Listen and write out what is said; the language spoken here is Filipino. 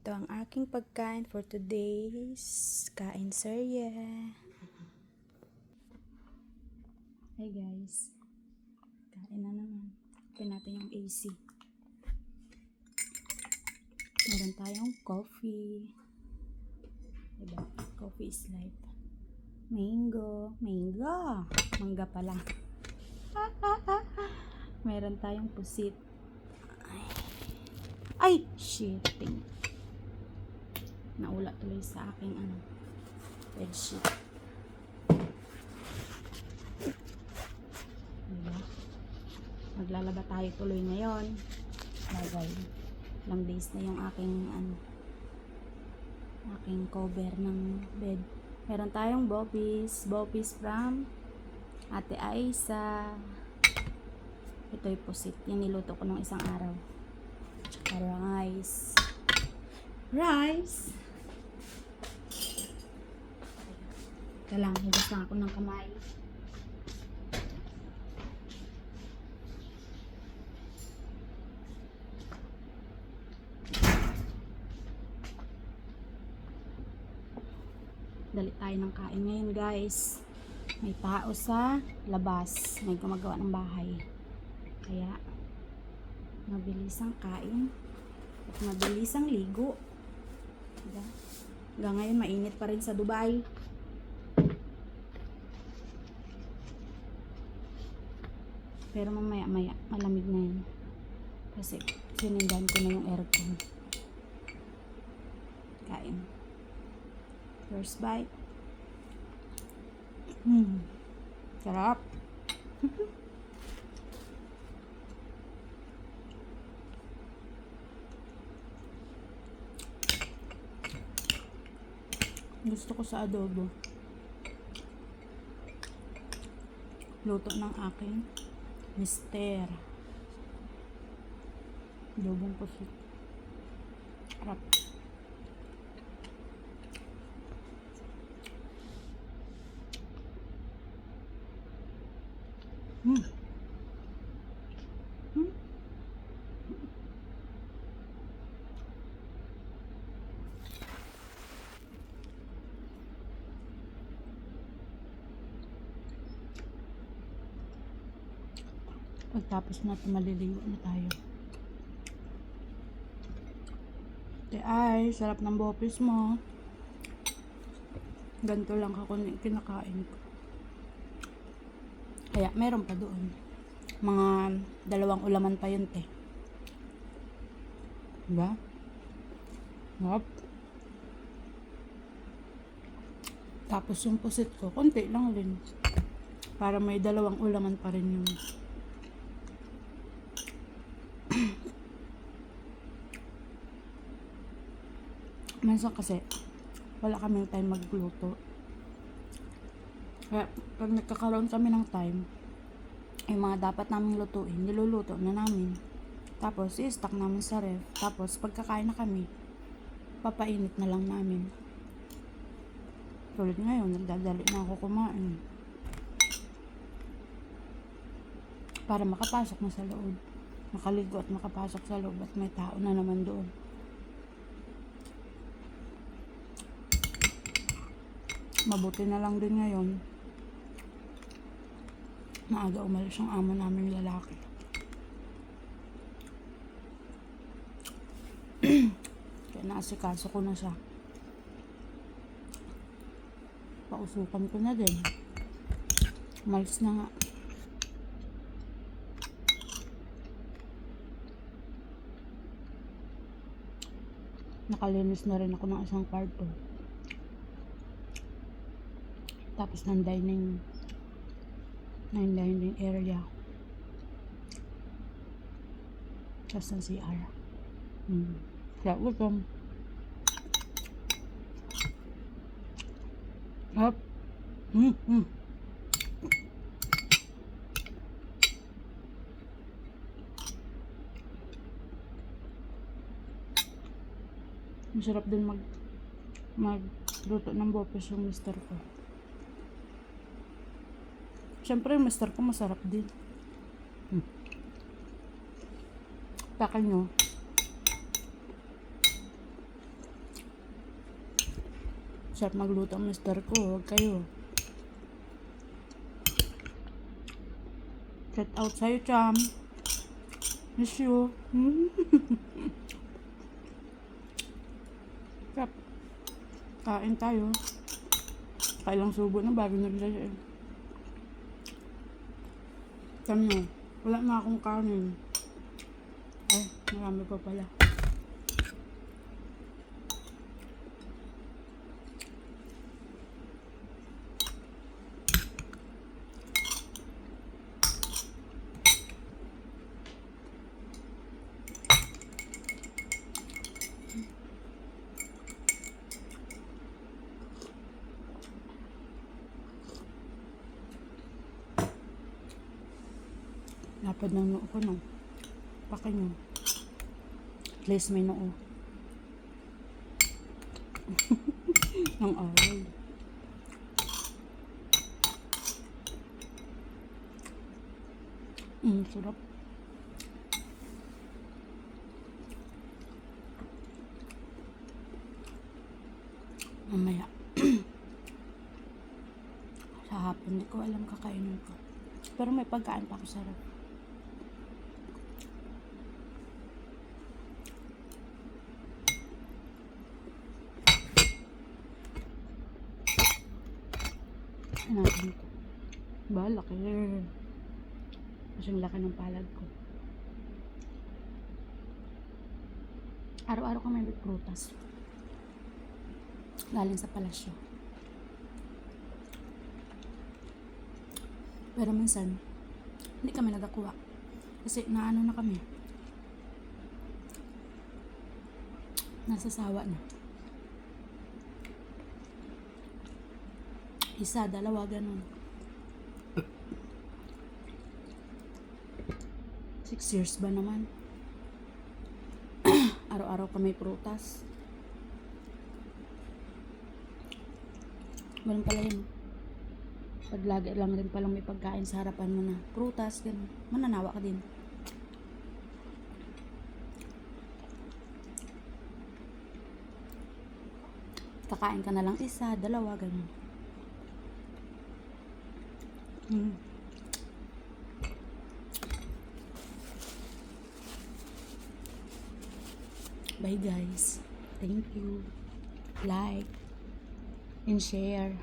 Ito ang aking pagkain for today's kain serye. Hey guys, kain na naman. Open natin yung AC. Meron tayong coffee. Diba? Coffee is life. Mango. Mangga pala. Meron tayong pusit. Ay, shitting. Naula tuloy sa aking bedsheet. Diba? Maglalaba tayo tuloy ngayon. Bagay. Ilang days na yung aking cover ng bed. Meron tayong boppies from Ate Aisa. Ito'y pusit. Yung niluto ko nung isang araw. Tsaka rice. Ito lang, hugas lang ako ng kamay. Dali tayo ng kain ngayon guys. May tao sa labas. May gumagawa ng bahay. Kaya mabilis ang kain at mabilis ang ligo. Diba? Hanggang ngayon mainit pa rin sa Dubai. Pero mamaya malamig na yun. Kasi sinindan ko na yung aircon. Kain. First bite. Sarap. Gusto ko sa adobo. Luto ng aking mister. Adobong pusit. Sarap. Pagtapos natin maliligo na tayo. Ay, sarap ng bopis mo. Ganito lang ako kinakain ko. Kaya meron pa doon. Mga 2 ulaman pa yun, te. Diba? Hop. Tapos yung pusit ko, konti lang rin. Para may 2 ulaman pa rin yung minsan kasi wala kaming time magluto. Kaya pag nagkakaroon kami ng time, yung mga dapat naming lutuin, niluluto na namin. Tapos i-stock namin sa ref. Tapos pagkakain na kami, papainit na lang namin. Tulad ngayon, nagdadali na ako kumain. Para makapasok na sa loob. Makaligo at makapasok sa loob at may tao na naman doon. Mabuti na lang din ngayon. Maaga umalis ang amo naming lalaki. Kaya naasikaso ko na siya. Pausukan ko na din. Umalis na nga. Nakalinis na rin ako ng isang kwarto. Tapos ng dining area. Tapos ng CR. Kaya gutom. Hop. Masarap din magluto ng bopis yung mister ko. Siyempre, yung mister ko masarap din. Takan nyo. Sarap magluto ang mister ko. Huwag kayo. Shout out sa'yo, Cham. Miss you. Sarap. Kain tayo. Kailang subo na bago nagsaya eh. Sabi nyo, wala na akong kanin. Ay, marami pa pala. Lapad ng noo ko, no? Paka nyo. At least may noo. Ang awal. Sarap. Mamaya. Sa hapon, hindi ko alam kakainin ko. Pero may pagkain pa ako sarap. Natin ito. Ba, laki. Kasing laki ng palad ko. Araw-araw kami may prutas. Galing sa palasyo. Pero minsan, hindi kami nagakuha. Kasi naano na kami. Nasasawa na. Isa, dalawa, ganun. 6 years ba naman? Araw-araw kami prutas. Ganun pala yun. Pag lagi lang rin palang may pagkain sa harapan mo na prutas, ganun. Mananawa ka din. Kakain ka na lang isa, dalawa, ganun. Bye guys. Thank you. Like and share.